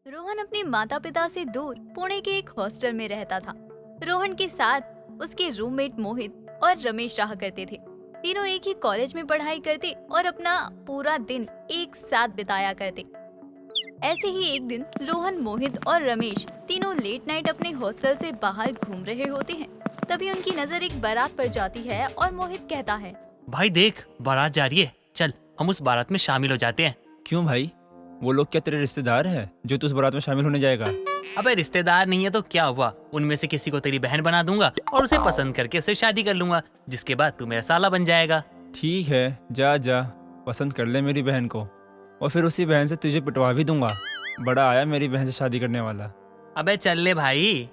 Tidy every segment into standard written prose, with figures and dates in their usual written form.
रोहन अपने माता पिता से दूर पुणे के एक हॉस्टल में रहता था। रोहन के साथ उसके रूममेट मोहित और रमेश रहा करते थे। तीनों एक ही कॉलेज में पढ़ाई करते और अपना पूरा दिन एक साथ बिताया करते। ऐसे ही एक दिन रोहन, मोहित और रमेश तीनों लेट नाइट अपने हॉस्टल से बाहर घूम रहे होते हैं। तभी उनकी नजर एक बारात पर जाती है और मोहित कहता है, भाई देख, बारात जा रही है, चल हम उस बारात में शामिल हो जाते हैं। क्यों भाई? वो लोग क्या तेरे रिश्तेदार हैं जो तू उस बारात में शामिल होने जाएगा? अबे रिश्तेदार नहीं है तो क्या हुआ, उनमें से किसी को तेरी बहन बना दूंगा और उसे पसंद करके उससे शादी कर लूंगा, जिसके बाद तू मेरा साला बन जाएगा। ठीक है, जा जा पसंद कर ले मेरी बहन को, और फिर उसी बहन से तुझे पिटवा भी दूंगा। बड़ा आया मेरी बहन से शादी करने वाला। अबे चल ले भाई।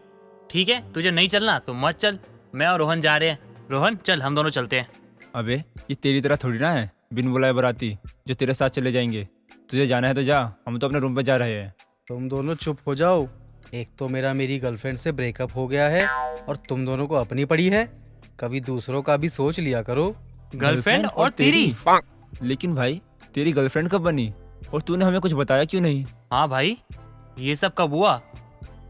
ठीक है, तुझे नहीं चलना तो मत चल, मैं और रोहन जा रहे हैं। रोहन चल, हम दोनों चलते हैं। अबे ये तेरी तरह थोड़ी ना है बिन बुलाए बाराती जो तेरे साथ चले जाएंगे। तुझे जाना है तो जा, हम तो अपने रूम पे जा रहे हैं। तुम दोनों चुप हो जाओ। एक तो मेरी गर्लफ्रेंड से ब्रेकअप हो गया है और तुम दोनों को अपनी पड़ी है। कभी दूसरों का भी सोच लिया करो। गर्लफ्रेंड और तेरी? लेकिन भाई तेरी गर्लफ्रेंड कब बनी और तूने हमें कुछ बताया क्यों नहीं? हाँ भाई, ये सब कब हुआ?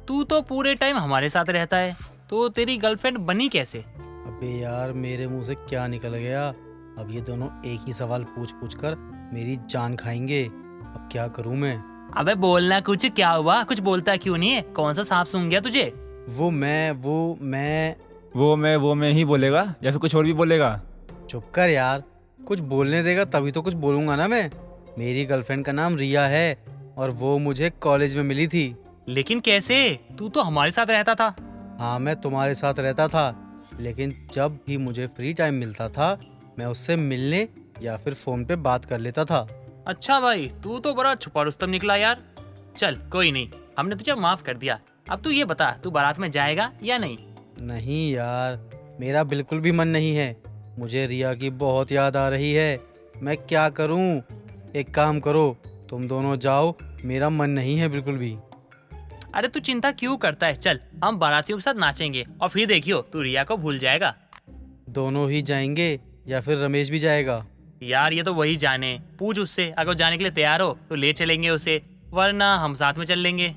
तू तो पूरे टाइम हमारे साथ रहता है, तो तेरी गर्लफ्रेंड बनी कैसे? अबे यार, मेरे मुंह से क्या निकल गया। अब ये दोनों एक ही सवाल पूछ पूछ कर मेरी जान खाएंगे। अब क्या करूं मैं? अबे बोलना कुछ, क्या हुआ? कुछ बोलता क्यों नहीं है? कौन सा सांप सूंघ गया तुझे? वो मैं ही बोलेगा या फिर कुछ और भी बोलेगा? चुप कर यार, कुछ बोलने देगा तभी तो कुछ बोलूंगा ना मैं। मेरी गर्लफ्रेंड का नाम रिया है और वो मुझे कॉलेज में मिली थी। लेकिन कैसे? तू तो हमारे साथ रहता था। हाँ, मैं तुम्हारे साथ रहता था, लेकिन जब भी मुझे फ्री टाइम मिलता था मैं उससे मिलने या फिर फोन पे बात कर लेता था। अच्छा भाई, तू तो बड़ा छुपा रुस्तम निकला यार। चल कोई नहीं, हमने तुझे माफ कर दिया। अब तू ये बता, तू बारात में जाएगा या नहीं? नहीं यार, मेरा बिल्कुल भी मन नहीं है। मुझे रिया की बहुत याद आ रही है। मैं क्या करूं? एक काम करो, तुम दोनों जाओ, मेरा मन नहीं है बिल्कुल भी। अरे तू चिंता क्यों करता है? चल हम बारातियों के साथ नाचेंगे और फिर देखियो तू रिया को भूल जाएगा। दोनों ही जाएंगे या फिर रमेश भी जाएगा? यार ये तो वही जाने, पूछ उससे, अगर वो जाने के लिए तैयार हो तो ले चलेंगे उसे, वरना हम साथ में चल लेंगे।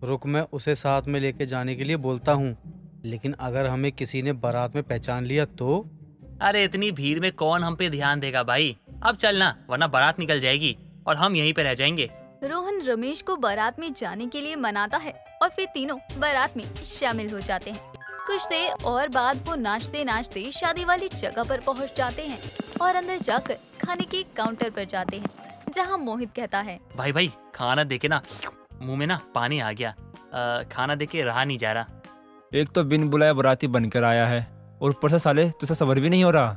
रुक, मैं उसे साथ में लेके जाने के लिए बोलता हूँ, लेकिन अगर हमें किसी ने बारात में पहचान लिया तो? अरे इतनी भीड़ में कौन हम पे ध्यान देगा भाई। अब चलना, वरना बारात निकल जाएगी और हम यहीं पे रह जाएंगे। रोहन रमेश को बारात में जाने के लिए मनाता है और फिर तीनों बारात में शामिल हो जाते हैं। कुछ देर और बाद वो नाचते नाचते शादी वाली जगह पर पहुंच जाते हैं और अंदर जाकर खाने के काउंटर पर जाते हैं, जहां मोहित कहता है, भाई भाई खाना देके ना मुंह में ना पानी आ गया। खाना देके रहा नहीं जा रहा। एक तो बिन बुलाए बाराती बनकर आया है और ऊपर से साले तुझसे सबर भी नहीं हो रहा।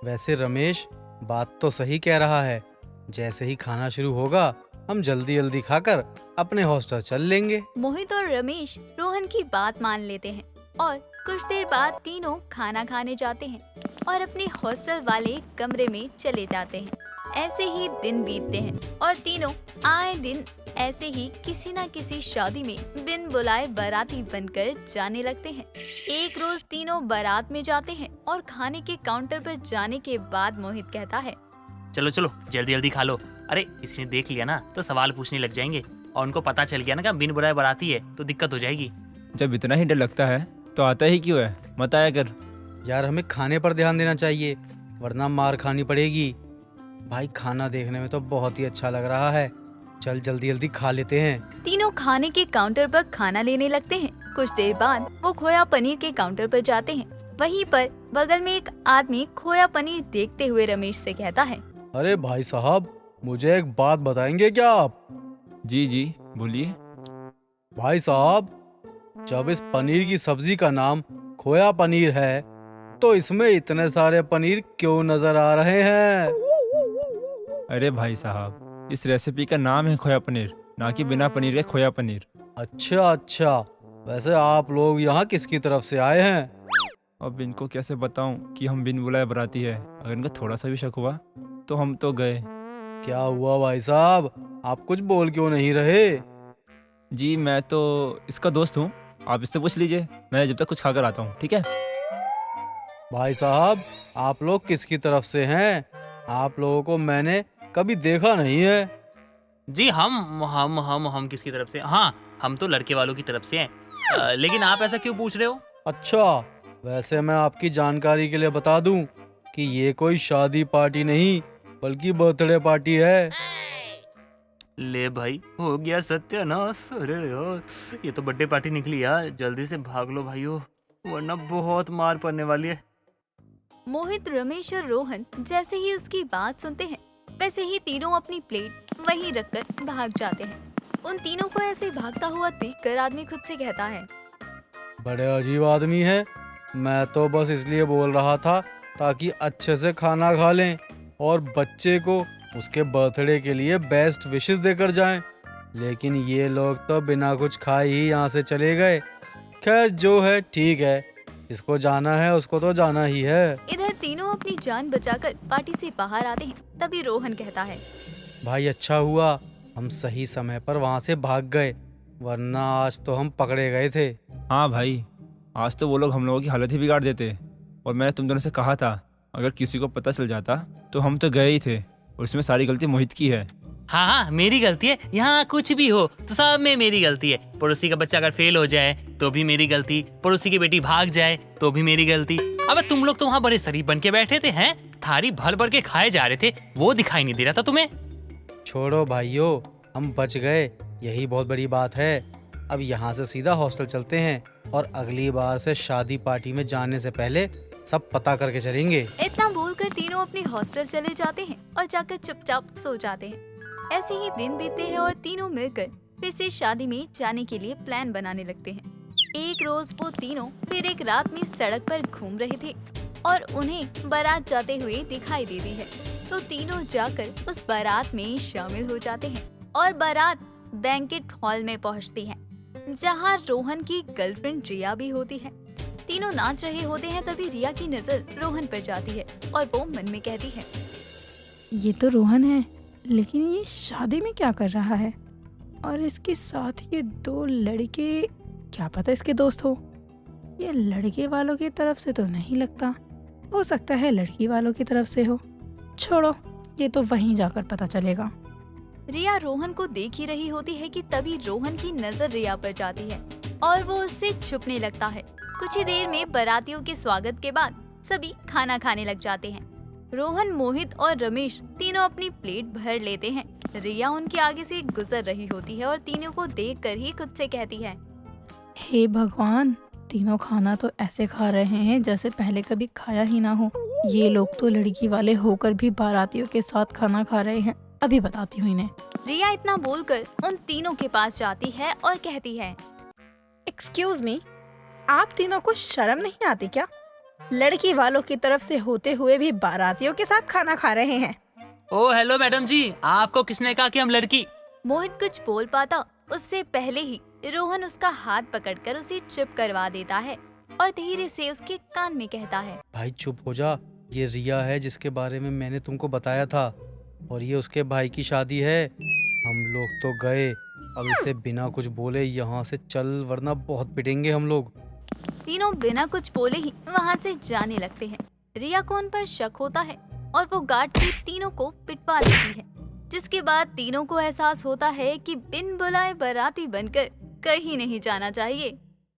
वैसे रमेश बात तो सही कह रहा है। जैसे ही खाना शुरू होगा हम जल्दी जल्दी खाकर अपने हॉस्टल चल लेंगे। मोहित और रमेश रोहन की बात मान लेते हैं और कुछ देर बाद तीनों खाना खाने जाते हैं और अपने हॉस्टल वाले कमरे में चले जाते हैं। ऐसे ही दिन बीतते हैं और तीनों आए दिन ऐसे ही किसी न किसी शादी में बिन बुलाए बाराती बनकर जाने लगते हैं। एक रोज तीनों बारात में जाते हैं और खाने के काउंटर पर जाने के बाद मोहित कहता है, चलो चलो जल्दी जल्दी खा लो। अरे किसी ने देख लिया ना तो सवाल पूछने लग जाएंगे और उनको पता चल गया ना कि बिन बुलाए बाराती है तो दिक्कत हो जाएगी। जब इतना ही डर लगता है तो आता ही क्यों है? मत आया कर। यार हमें खाने पर ध्यान देना चाहिए, वरना मार खानी पड़ेगी। भाई खाना देखने में तो बहुत ही अच्छा लग रहा है, चल जल्दी जल्दी खा लेते हैं। तीनों खाने के काउंटर पर खाना लेने लगते हैं। कुछ देर बाद वो खोया पनीर के काउंटर पर जाते हैं। वहीं पर बगल में एक आदमी खोया पनीर देखते हुए रमेश से कहता है, अरे भाई साहब, मुझे एक बात बताएंगे क्या आप? जी जी बोलिए। भाई साहब, जब इस पनीर की सब्जी का नाम खोया पनीर है तो इसमें इतने सारे पनीर क्यों नजर आ रहे हैं? अरे भाई साहब, इस रेसिपी का नाम है खोया पनीर, ना कि बिना पनीर के खोया पनीर। अच्छा अच्छा, वैसे आप लोग यहाँ किसकी तरफ से आए हैं? अब इनको कैसे बताऊं कि हम बिन बुलाए बाराती है? अगर इनको थोड़ा सा भी शक हुआ तो हम तो गए। क्या हुआ भाई साहब, आप कुछ बोल क्यों नहीं रहे? जी मैं तो इसका दोस्त हूँ, आप इससे पूछ लीजिए, मैं जब तक कुछ खाकर आता हूँ। ठीक है भाई साहब, आप लोग किसकी तरफ से हैं? आप लोगों को मैंने कभी देखा नहीं है। जी हम किसकी तरफ से? हाँ, हम तो लड़के वालों की तरफ से हैं। लेकिन आप ऐसा क्यों पूछ रहे हो? अच्छा, वैसे मैं आपकी जानकारी के लिए बता दूं कि ये कोई शादी पार्टी नहीं बल्कि बर्थडे पार्टी है। ले भाई, हो गया सत्यानाश। अरे यार, ये तो बर्थडे पार्टी निकली यार। जल्दी से भाग लो भाइयों, वरना बहुत मार पड़ने वाली है। मोहित, रमेश और रोहन जैसे ही उसकी बात सुनते हैं वैसे ही तीनों अपनी प्लेट वहीं रखकर भाग जाते हैं। उन तीनों को ऐसे भागता हुआ देखकर आदमी खुद से कहता है, बड़े अजीब आदमी है। मैं तो बस इसलिए बोल रहा था ताकि अच्छे से खाना खा लें और बच्चे को उसके बर्थडे के लिए बेस्ट विशेस देकर जाएं। लेकिन ये लोग तो बिना कुछ खाए ही यहाँ से चले गए। खैर, जो है ठीक है, इसको जाना है उसको तो जाना ही है। इधर तीनों अपनी जान बचाकर पार्टी से बाहर आते हैं। तभी रोहन कहता है, भाई अच्छा हुआ हम सही समय पर वहाँ से भाग गए, वरना आज तो हम पकड़े गए थे। हाँ भाई, आज तो वो लोग हम लोगों की हालत ही बिगाड़ देते। और मैंने तुम दोनों से कहा था अगर किसी को पता चल जाता तो हम तो गए ही थे, और इसमें सारी गलती मोहित की है। हाँ, मेरी गलती है। यहाँ कुछ भी हो तो सब में मेरी गलती है। पड़ोसी का बच्चा अगर फेल हो जाए तो भी मेरी गलती, पड़ोसी की बेटी भाग जाए तो भी मेरी गलती। अबे तुम लोग तो वहाँ बड़े शरीफ बन के बैठे थे, हैं? थारी भर भर के खाए जा रहे थे, वो दिखाई नहीं दे रहा था तुम्हें? छोड़ो भाइयों, हम बच गए, यही बहुत बड़ी बात है। अब यहाँ से सीधा हॉस्टल चलते हैं और अगली बार से शादी पार्टी में जाने से पहले सब पता करके चलेंगे। इतना बोलकर तीनों अपने हॉस्टल चले जाते हैं और जाकर चुपचाप सो जाते हैं। ऐसे ही दिन बीतते हैं और तीनों मिलकर फिर से शादी में जाने के लिए प्लान बनाने लगते हैं। एक रोज वो तीनों फिर एक रात में सड़क पर घूम रहे थे और उन्हें बारात जाते हुए दिखाई दे रही है। तो तीनों जाकर उस बारात में शामिल हो जाते हैं और बारात बैंकेट हॉल में पहुंचती है, जहां रोहन की गर्लफ्रेंड रिया भी होती है। तीनों नाच रहे होते हैं, तभी रिया की नजर रोहन पर जाती है और वो मन में कहती है, ये तो रोहन है, लेकिन ये शादी में क्या कर रहा है? और इसके साथ ये दो लड़के, क्या पता इसके दोस्त हो। ये लड़के वालों की तरफ से तो नहीं लगता, हो सकता है लड़की वालों की तरफ से हो। छोड़ो, ये तो वहीं जाकर पता चलेगा। रिया रोहन को देख ही रही होती है कि तभी रोहन की नजर रिया पर जाती है और वो उससे छुपने लगता है। कुछ ही देर में बारातियों के स्वागत के बाद सभी खाना खाने लग जाते हैं। रोहन, मोहित और रमेश तीनों अपनी प्लेट भर लेते हैं। रिया उनके आगे से गुजर रही होती है और तीनों को देखकर ही खुद से कहती है, हे भगवान, तीनों खाना तो ऐसे खा रहे हैं जैसे पहले कभी खाया ही ना हो। ये लोग तो लड़की वाले होकर भी बारातियों के साथ खाना खा रहे हैं। अभी बताती हूँ इन्हें। रिया इतना बोलकर उन तीनों के पास जाती है और कहती है, एक्सक्यूज मी, आप तीनों को शर्म नहीं आती क्या? लड़की वालों की तरफ से होते हुए भी बारातियों के साथ खाना खा रहे हैं। ओ हेलो मैडम जी, आपको किसने कहा कि हम लड़की? मोहित कुछ बोल पाता उससे पहले ही रोहन उसका हाथ पकड़कर उसे चुप करवा देता है और धीरे से उसके कान में कहता है, भाई चुप हो जा, ये रिया है जिसके बारे में मैंने तुमको बताया था, और ये उसके भाई की शादी है। हम लोग तो गए, अब इसे बिना कुछ बोले यहाँ से चल, वरना बहुत पिटेंगे हम लोग। तीनों बिना कुछ बोले ही वहाँ से जाने लगते हैं। रिया को उन पर शक होता है और वो गार्ड से तीनों को पिटवा देती है, जिसके बाद तीनों को एहसास होता है कि बिन बुलाए बाराती बनकर कहीं नहीं जाना चाहिए।